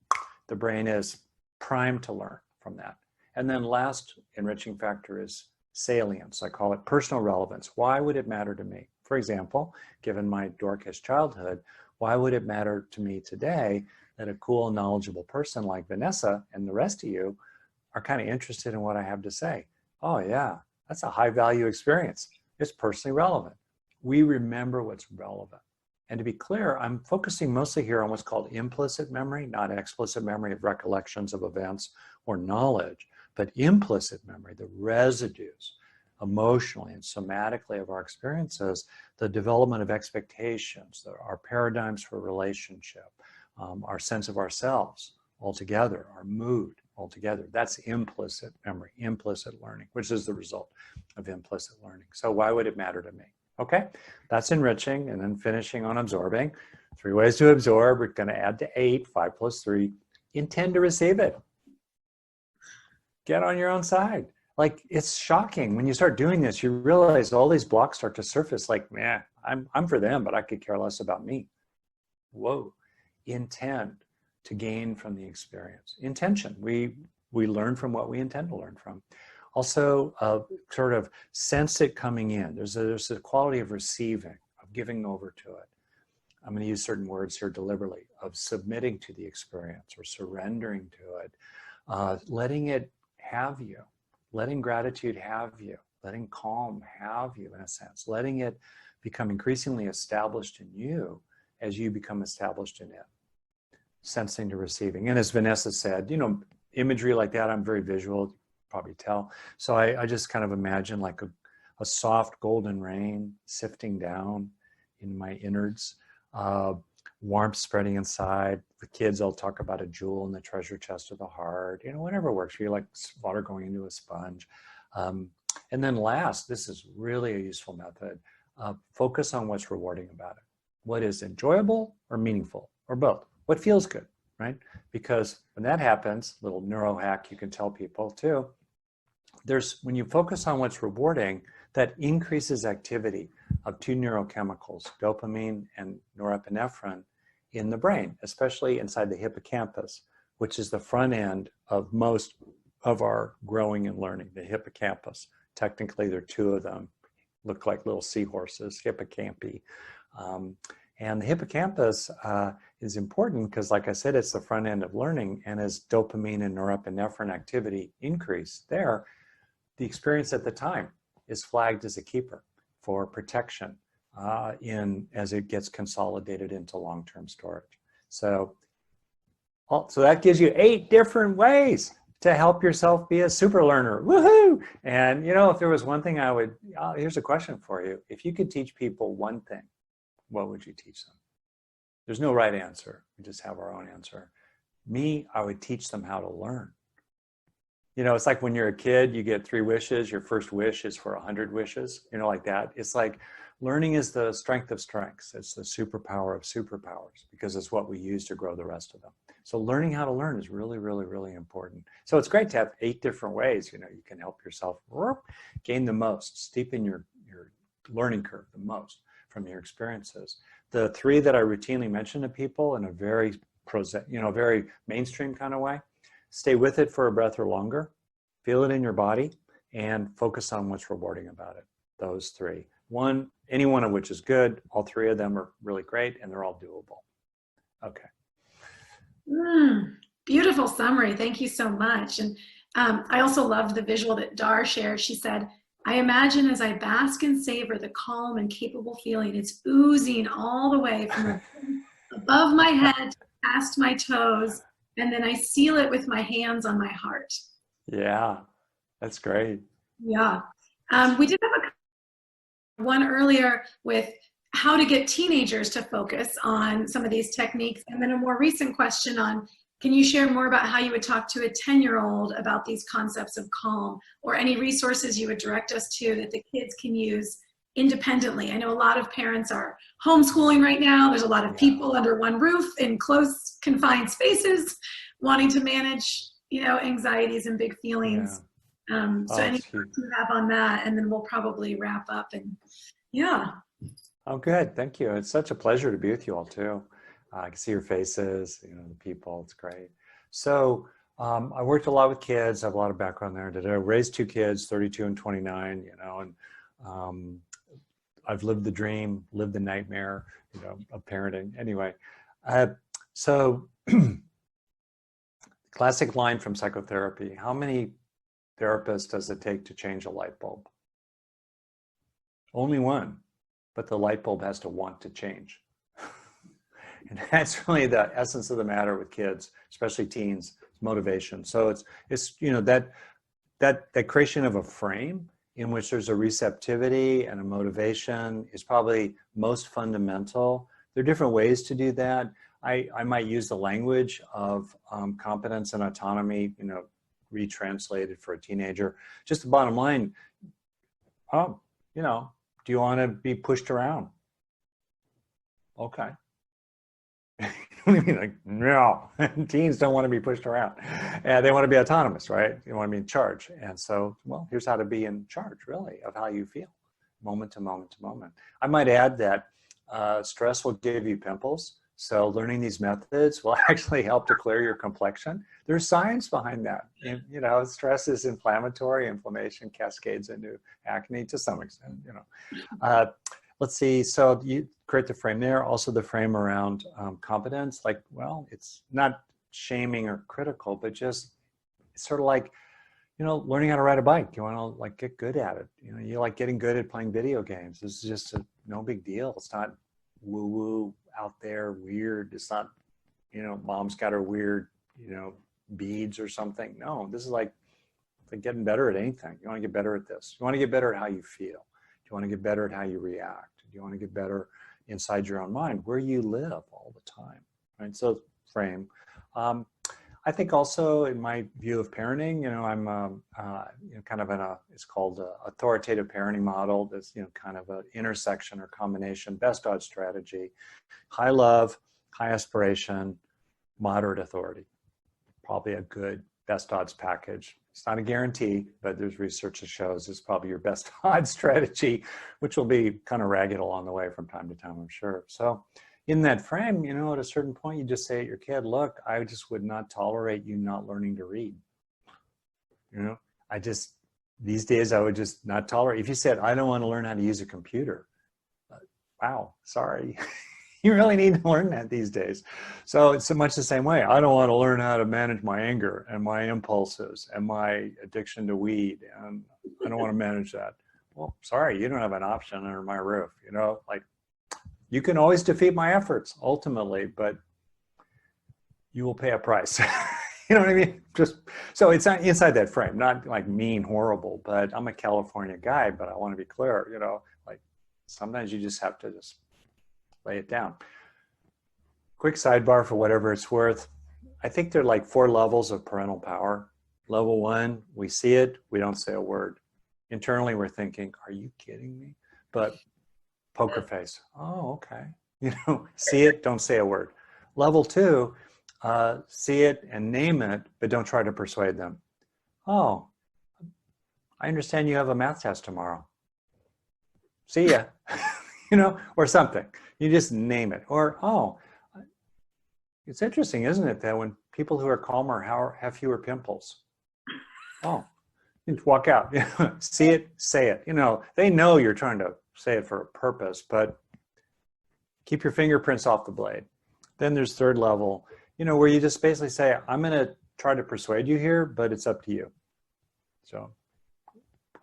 the brain is primed to learn from that. And then last enriching factor is salience. I call it personal relevance. Why would it matter to me? For example, given my dorkish childhood, why would it matter to me today that a cool, knowledgeable person like Vanessa and the rest of you are kind of interested in what I have to say? Oh yeah, that's a high value experience. It's personally relevant. We remember what's relevant. And to be clear, I'm focusing mostly here on what's called implicit memory, not explicit memory of recollections of events or knowledge, but implicit memory, the residues emotionally and somatically of our experiences, the development of expectations, our paradigms for relationship, our sense of ourselves altogether, our mood altogether. That's implicit memory, implicit learning, which is the result of implicit learning. So why would it matter to me? Okay, that's enriching, and then finishing on absorbing. 3 ways to absorb. We're going to add to 8, 5 plus 3. Intend to receive it. Get on your own side. Like, it's shocking when you start doing this. You realize all these blocks start to surface. Like, man, I'm for them, but I could care less about me. Whoa. Intend to gain from the experience. Intention. We learn from what we intend to learn from. Also, sort of sense it coming in. There's a quality of receiving, of giving over to it. I'm going to use certain words here deliberately, of submitting to the experience or surrendering to it, letting it have you, letting gratitude have you, letting calm have you, in a sense, letting it become increasingly established in you as you become established in it. Sensing to receiving. And as Vanessa said, you know, imagery like that, I'm very visual, probably tell. So I just kind of imagine like a soft golden rain sifting down in my innards, warmth spreading inside. The kids all talk about a jewel in the treasure chest of the heart, you know, whatever works for you, like water going into a sponge. And then last, this is really a useful method, focus on what's rewarding about it. What is enjoyable or meaningful or both? What feels good, right? Because when that happens, little neuro hack you can tell people too, when you focus on what's rewarding, that increases activity of 2 neurochemicals, dopamine and norepinephrine, in the brain, especially inside the hippocampus, which is the front end of most of our growing and learning, the hippocampus. Technically, there are 2 of them, look like little seahorses, hippocampi. And the hippocampus is important because, like I said, it's the front end of learning. And as dopamine and norepinephrine activity increase there, the experience at the time is flagged as a keeper for protection as it gets consolidated into long-term storage. So that gives you 8 different ways to help yourself be a super learner. Woohoo! And you know, if there was one thing here's a question for you. If you could teach people one thing, what would you teach them? There's no right answer. We just have our own answer. Me, I would teach them how to learn. You know, it's like when you're a kid, you get 3 wishes. Your first wish is for 100 wishes, you know, like that. It's like learning is the strength of strengths. It's the superpower of superpowers because it's what we use to grow the rest of them. So learning how to learn is really, really, really important. So it's great to have 8 different ways, you know, you can help yourself gain the most, steepen your learning curve the most from your experiences. The 3 that I routinely mention to people in a very very mainstream kind of way: stay with it for a breath or longer, feel it in your body, and focus on what's rewarding about it. Those 3. Any one of which is good. All 3 of them are really great, and they're all doable. Okay. Beautiful summary. Thank you so much. And I also loved the visual that Dar shared. She said, I imagine as I bask and savor the calm and capable feeling, it's oozing all the way from above my head past my toes, and then I seal it with my hands on my heart. Yeah, that's great. Yeah. We did have one earlier with how to get teenagers to focus on some of these techniques, and then a more recent question on Can you share more about how you would talk to a 10-year-old about these concepts of calm, or any resources you would direct us to that the kids can use independently? I know a lot of parents are homeschooling right now. There's a lot of people under one roof in close, confined spaces wanting to manage, anxieties and big feelings. So any thoughts you have on that, and then we'll probably wrap up. And yeah. Oh, good. Thank you. It's such a pleasure to be with you all too. I can see your faces, the people. It's great. So I worked a lot with kids. I have a lot of background there. I raised 2 kids, 32 and 29, and I've lived the dream, lived the nightmare, of parenting. Anyway, so classic line from psychotherapy: how many therapists does it take to change a light bulb? Only one, but the light bulb has to want to change. And that's really the essence of the matter with kids, especially teens, motivation. So it's that creation of a frame in which there's a receptivity and a motivation is probably most fundamental. There are different ways to do that. I might use the language of competence and autonomy, retranslated for a teenager. Just the bottom line, do you want to be pushed around? Okay. What do you mean? Like, no, teens don't want to be pushed around. And they want to be autonomous, right? They want to be in charge. And so, well, here's how to be in charge, really, of how you feel, moment to moment to moment. I might add that stress will give you pimples. So learning these methods will actually help to clear your complexion. There's science behind that. Stress is inflammatory. Inflammation cascades into acne to some extent, Let's see, so you create the frame there. Also the frame around competence, it's not shaming or critical, but just it's sort of like, learning how to ride a bike. You want to get good at it. You like getting good at playing video games. This is just no big deal. It's not woo-woo out there, weird. It's not, mom's got her weird, beads or something. No, this is like getting better at anything. You want to get better at this. You want to get better at how you feel. Do you want to get better at how you react? Do you want to get better inside your own mind, where you live all the time, right? So frame. I think also in my view of parenting, I'm kind of it's called authoritative parenting model. That's, kind of an intersection or combination, best odds strategy, high love, high aspiration, moderate authority. Probably a good best odds package. It's not a guarantee, but there's research that shows it's probably your best odds strategy, which will be kind of ragged along the way from time to time, I'm sure. So in that frame, at a certain point, you just say to your kid, look, I just would not tolerate you not learning to read. These days I would just not tolerate. If you said, I don't want to learn how to use a computer, wow, sorry. You really need to learn that these days. So it's so much the same way. I don't want to learn how to manage my anger and my impulses and my addiction to weed, and I don't want to manage that. Well, sorry, you don't have an option under my roof. You can always defeat my efforts ultimately, but you will pay a price. You know what I mean? So it's not inside that frame, not like mean, horrible, but I'm a California guy, but I want to be clear, sometimes you just have to just lay it down. Quick sidebar for whatever it's worth. I think there are 4 levels of parental power. Level 1, we see it, we don't say a word. Internally, we're thinking, are you kidding me? But poker face. Oh, okay. See it, don't say a word. Level 2, see it and name it, but don't try to persuade them. Oh, I understand you have a math test tomorrow. See ya. Or something. You just name it. Or, oh, it's interesting, isn't it, that when people who are calmer have fewer pimples? Oh, you just walk out. See it, say it. They know you're trying to say it for a purpose, but keep your fingerprints off the blade. Then there's third level, where you just basically say, I'm going to try to persuade you here, but it's up to you. So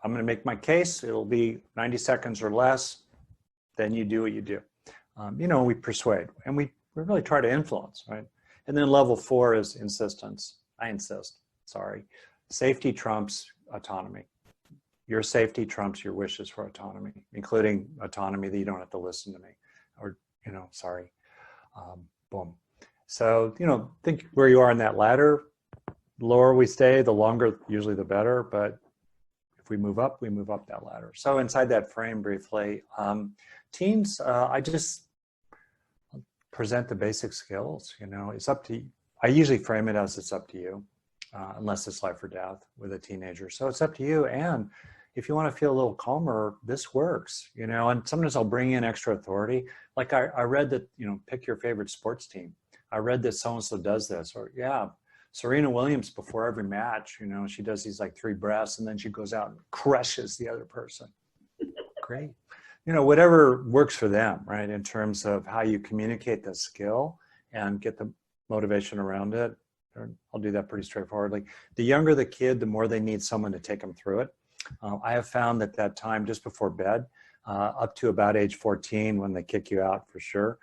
I'm going to make my case. It'll be 90 seconds or less. Then you do what you do. We persuade and we really try to influence, right? And then level 4 is insistence. I insist, sorry. Safety trumps autonomy. Your safety trumps your wishes for autonomy, including autonomy that you don't have to listen to me or, sorry. Boom. So, think where you are in that ladder. The lower we stay, the longer, usually the better. But if we move up that ladder. So inside that frame briefly, teens, I just present the basic skills. It's up to you. I usually frame it as it's up to you, unless it's life or death with a teenager. So it's up to you. And if you want to feel a little calmer, this works, and sometimes I'll bring in extra authority. Like I read that, pick your favorite sports team. I read that so-and-so does this, or yeah, Serena Williams before every match, she does these like 3 breaths and then she goes out and crushes the other person. Great. Whatever works for them, right? In terms of how you communicate the skill and get the motivation around it. I'll do that pretty straightforwardly. The younger the kid, the more they need someone to take them through it. I have found that time just before bed, up to about age 14 when they kick you out for sure,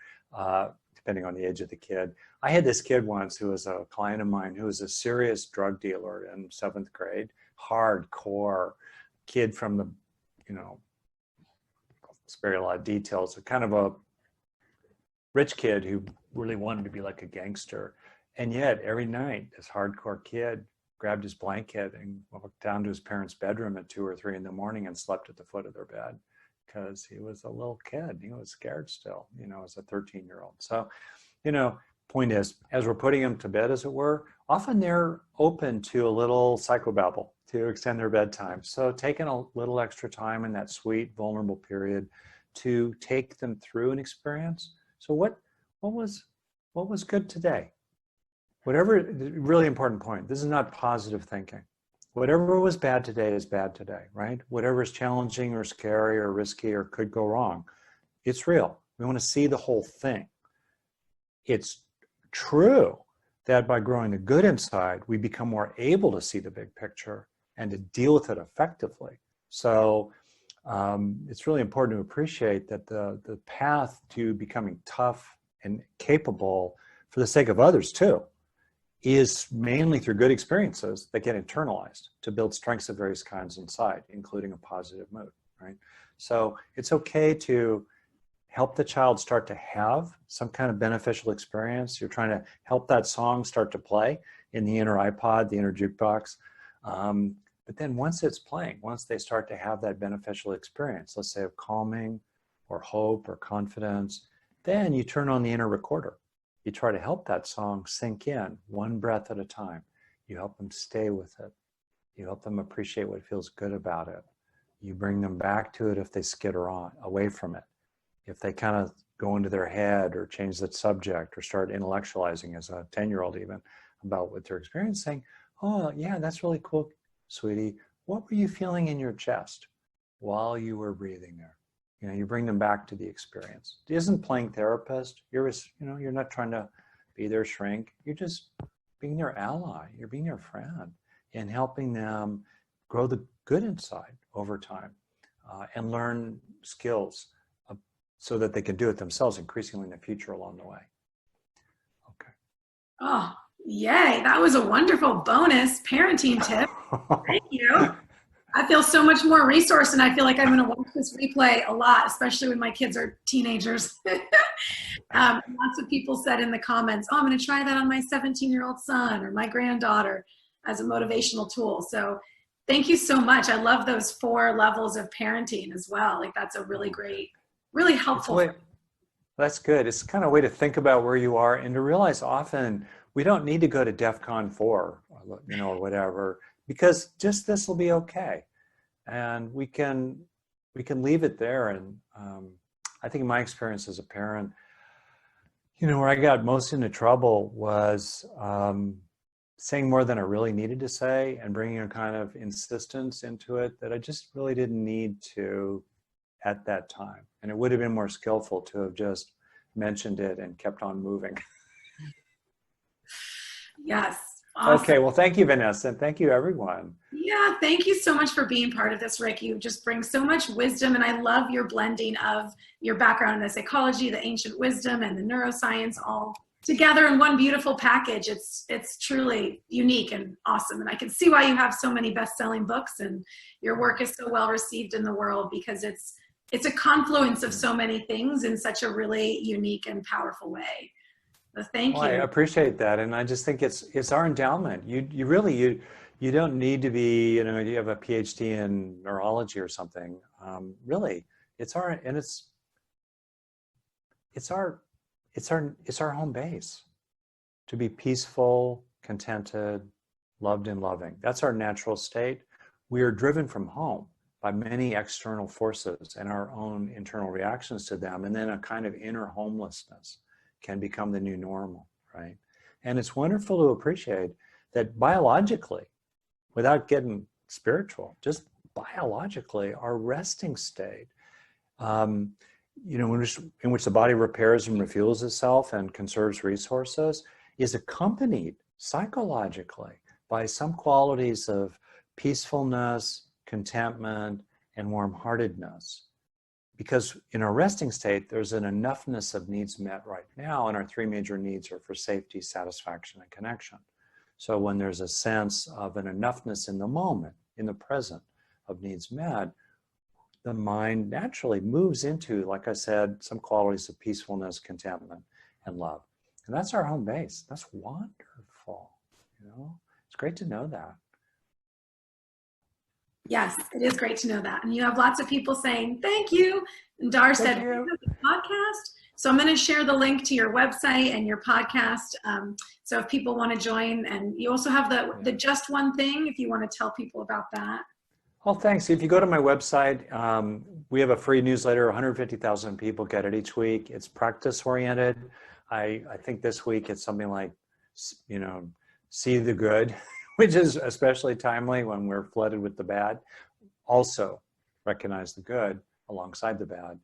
depending on the age of the kid. I had this kid once who was a client of mine who was a serious drug dealer in 7th grade, hardcore kid from the, spare a lot of details, a kind of a rich kid who really wanted to be like a gangster. And yet every night this hardcore kid grabbed his blanket and walked down to his parents' bedroom at 2 or 3 in the morning and slept at the foot of their bed because he was a little kid. He was scared still, as a 13-year-old. So, point is, as we're putting them to bed, as it were, often they're open to a little psychobabble to extend their bedtime. So taking a little extra time in that sweet, vulnerable period to take them through an experience. So what was good today? Whatever, really important point. This is not positive thinking. Whatever was bad today is bad today, right? Whatever is challenging or scary or risky or could go wrong, it's real. We want to see the whole thing. It's true that by growing the good inside, we become more able to see the big picture and to deal with it effectively. So it's really important to appreciate that the path to becoming tough and capable for the sake of others too is mainly through good experiences that get internalized to build strengths of various kinds inside, including a positive mood, right? So it's okay to help the child start to have some kind of beneficial experience. You're trying to help that song start to play in the inner iPod, the inner jukebox. But then once it's playing, once they start to have that beneficial experience, let's say of calming or hope or confidence, then you turn on the inner recorder. You try to help that song sink in one breath at a time. You help them stay with it. You help them appreciate what feels good about it. You bring them back to it if they skitter on, away from it. If they kind of go into their head or change the subject or start intellectualizing as a 10-year-old even about what they're experiencing, oh yeah, that's really cool, sweetie. What were you feeling in your chest while you were breathing there? You bring them back to the experience. It isn't playing therapist. You're not trying to be their shrink. You're just being their ally. You're being their friend and helping them grow the good inside over time and learn skills so that they can do it themselves increasingly in the future along the way. Okay. Oh, yay. That was a wonderful bonus parenting tip. Thank you. I feel so much more resourced, and I feel like I'm going to watch this replay a lot, especially when my kids are teenagers. Lots of people said in the comments, oh, I'm going to try that on my 17-year-old son or my granddaughter as a motivational tool. So thank you so much. I love those 4 levels of parenting as well. Like that's a really great, really helpful. That's good. It's kind of a way to think about where you are and to realize often we don't need to go to DEFCON 4, or whatever, because just this will be okay. And we can leave it there. And I think my experience as a parent, where I got most into trouble was saying more than I really needed to say and bringing a kind of insistence into it that I just really didn't need to at that time. And it would have been more skillful to have just mentioned it and kept on moving. Yes. Awesome. Okay, well, thank you, Vanessa, and thank you, everyone. Yeah, thank you so much for being part of this, Rick. You just bring so much wisdom, and I love your blending of your background in the psychology, the ancient wisdom, and the neuroscience all together in one beautiful package. It's truly unique and awesome, and I can see why you have so many best-selling books, and your work is so well received in the world because it's a confluence of so many things in such a really unique and powerful way. So thank Well, I you. appreciate that, and I just think it's our endowment. You really you don't need to be, you know, you have a PhD in neurology or something. Really, it's our and it's our it's our home base to be peaceful, contented, loved and loving. That's our natural state. We are driven from home by many external forces and our own internal reactions to them, and then a kind of inner homelessness can become the new normal, right? And it's wonderful to appreciate that biologically, without getting spiritual, just biologically, our resting state, um, you know, in which the body repairs and refuels itself and conserves resources, is accompanied psychologically by some qualities of peacefulness, contentment, and warm-heartedness. Because in our resting state, there's an enoughness of needs met right now, and our three major needs are for safety, satisfaction, and connection. So when there's a sense of an enoughness in the moment, in the present, of needs met, the mind naturally moves into, like I said, some qualities of peacefulness, contentment, and love. And that's our home base. That's wonderful. You know, it's great to know that. Yes, it is great to know that. And you have lots of people saying, thank you. And Dar said, podcast. So I'm going to share the link to your website and your podcast. So if people want to join, and you also have the Just One Thing, if you want to tell people about that. Well, thanks. If you go to my website, we have a free newsletter. 150,000 people get it each week. It's practice oriented. I think this week it's something like, you know, see the good, which is especially timely when we're flooded with the bad. Also recognize the good alongside the bad.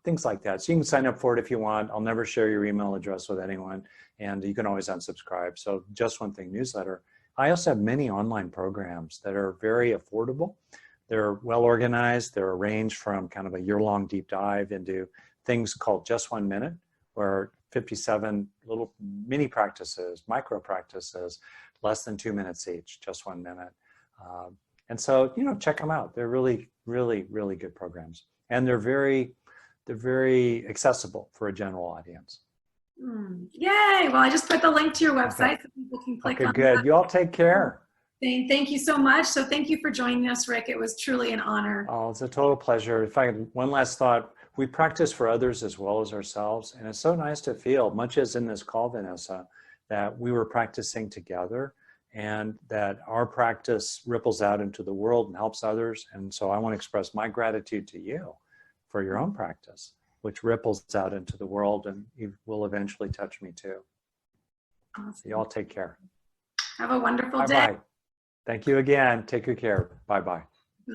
Things like that. So you can sign up for it if you want. I'll never share your email address with anyone, and you can always unsubscribe. So Just One Thing newsletter. I also have many online programs that are very affordable. They're well organized. They're arranged from kind of a year-long deep dive into things called Just 1 Minute, where 57 little mini practices, micro practices, less than 2 minutes each, just 1 minute. And so, you know, check them out. They're really, really, really good programs. And they're very accessible for a general audience. Yay! Well, I just put the link to your website so people can click on good. that. You all take care. Thank you so much. So thank you for joining us, Rick. It was truly an honor. Oh, it's a total pleasure. If I had one last thought, we practice for others as well as ourselves. And it's so nice to feel, much as in this call, Vanessa, that we were practicing together and that our practice ripples out into the world and helps others. And so I want to express my gratitude to you for your own practice, which ripples out into the world and it will eventually touch me too. Awesome. You all take care. Have a wonderful day. Bye-bye. Thank you again. Take good care. Bye-bye.